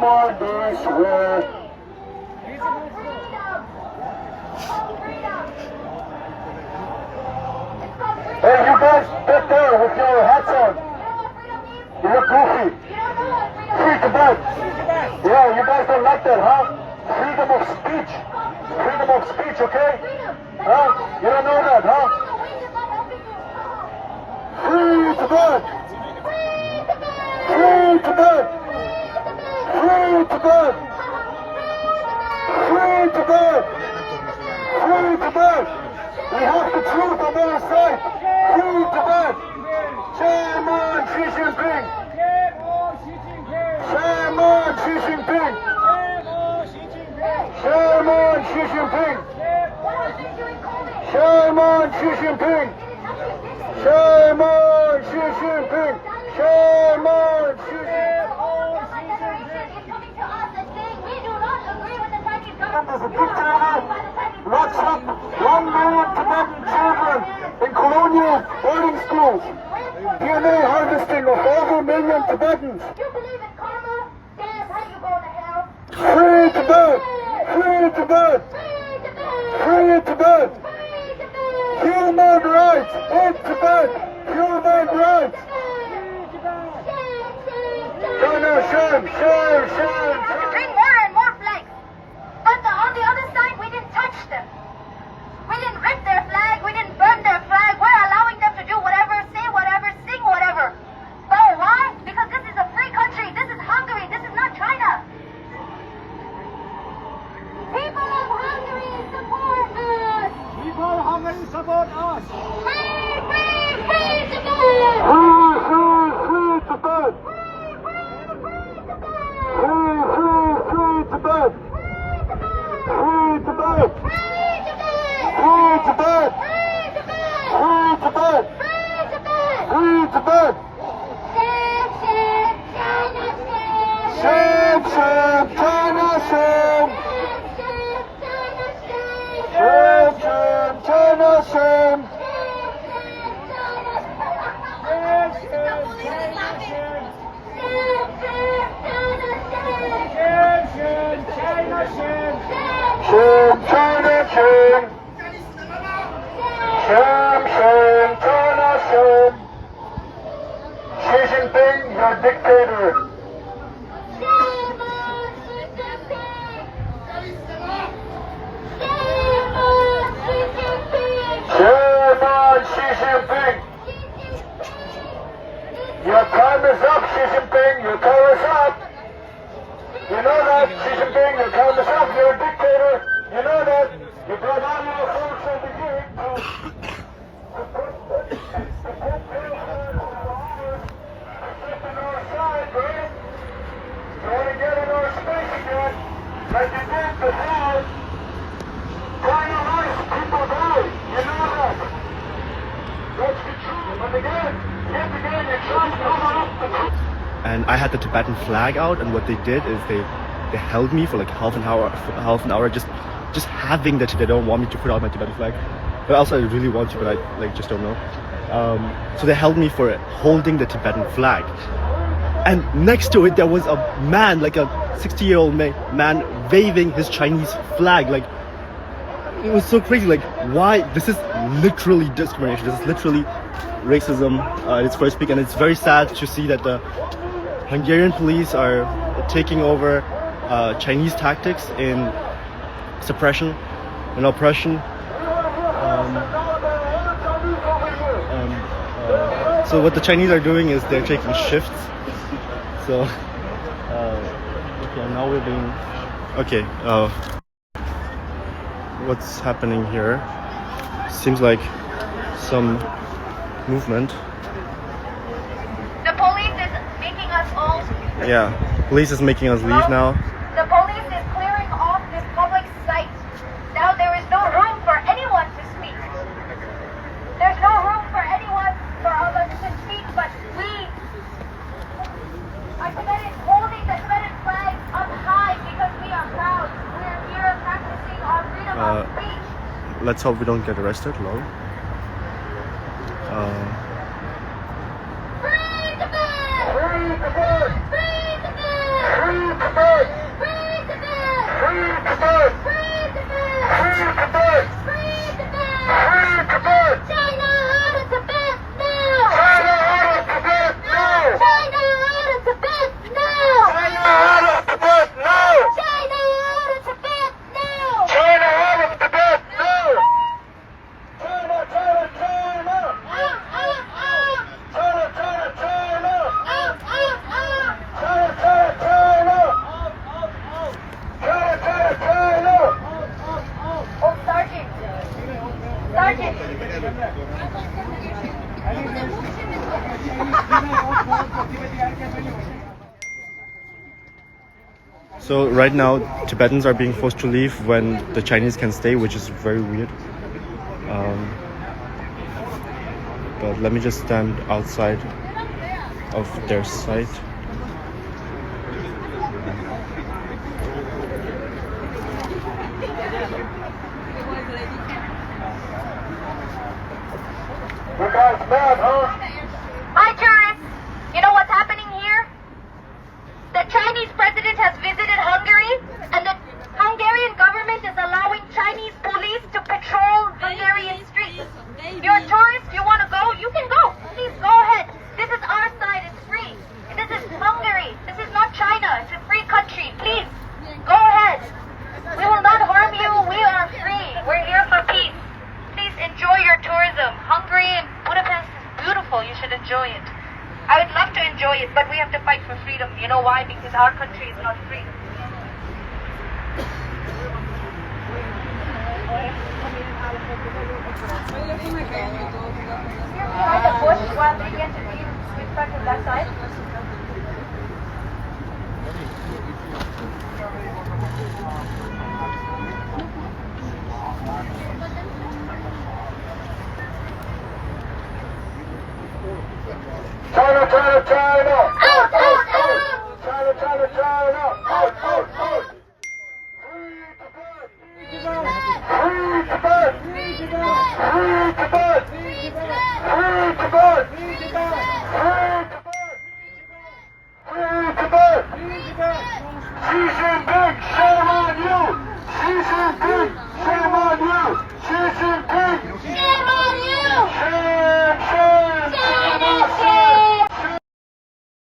Come on this way. Hey, you guys get there with your hats on. You look goofy. Free Tibet. Yeah, you guys don't like that, huh? Freedom of speech. Freedom of speech, okay? Huh? You don't know that, huh? Free Tibet. Free Tibet. Free Tibet. Free Tibet. Free Tibet. We have the truth on our side. Free Tibet. Shame on Xi Jinping. Shame on Xi Jinping. Shame on Xi Jinping. Shame on Xi Jinping. Shame on Xi Jinping. Shame on Xi Jinping. There's a dictator locks up 1 million Tibetan children in colonial boarding schools. DNA harvesting of over a million Tibetans. You believe in karma? Damn, how you going to hell? Free Tibet! Free Tibet! Free Tibet! Human rights in Tibet! Human rights! China, shame, shame, shame! Bring more and more flags. But on the other side, we didn't touch them. We didn't rip their flag. We didn't burn their flag. We're allowing them to do whatever, say whatever, sing whatever. Oh, why? Because this is a free country. This is Hungary. This is not China. People of Hungary, support us. People of Hungary, support us. Free, free, free Tibet. Free, free, free Tibet! Free, free, free Tibet. Free, free Tibet! Free Tibet. Free Tibet! Free Tibet. Free Tibet! Free Tibet. Free Tibet! Shame, shame, China, shame. Shame, shame, China, shame! Shame, China, shame! Shame, shame, China, shame! Xi Jinping, you're a dictator! Shame on Xi Jinping! Your time is up, Xi Jinping! Your time is up! You know that, Xi Jinping, your time is up, you're a dictator! You know that! You brought all your folks over here to put on our side, right? You want to get in our space again, like you did before. China life, people die. You know that. That's the truth. But again, yet again, you try to cover up the truth. And I had the Tibetan flag out, and what they did is they held me for like half an hour just having that. They don't want me to put out my Tibetan flag, but also I really want to, but I just don't know. So they held me for it, holding the Tibetan flag, and next to it there was a man, like a 60-year-old man waving his Chinese flag. Like, it was so crazy. Like, why? This is literally discrimination. This is literally racism at its first peak, and it's very sad to see that the Hungarian police are taking over Chinese tactics in suppression and oppression. So what the Chinese are doing is they're taking shifts. So okay, now we're being what's happening here? Seems like some movement. The police is making us all. Yeah, police is making us leave now. The police is clearing off this public site. Now there is no room for anyone to speak. There's no room for anyone, for others to speak, but we are Tibetans holding the Tibetan flag up high because we are proud. We are here practicing our freedom of speech. Let's hope we don't get arrested. Lol. Free Tibet! Free Tibet! Free Tibet! Free Tibet! So right now, Tibetans are being forced to leave when the Chinese can stay, which is very weird. But let me just stand outside of their site. You guys mad, huh? Hi, tourists. You know what's happening here? The Chinese president has visited Hungary, and the Hungarian government is allowing Chinese police to patrol Hungarian streets. You're a tourist, you want to go? You can go. Please go ahead. This is our side, it's free. This is Hungary. This is not China. It's a free country. Please, go ahead. We will not harm you. We are free. We're here for peace. Please enjoy your tourism. Hungary and Budapest is beautiful. You should enjoy it. I would love to enjoy it, but we have to fight for freedom. You know why? Because our country is not free. Here behind the bush while they get to be in front of that side. China, China, China! Out, out, out! China, China, China! Out!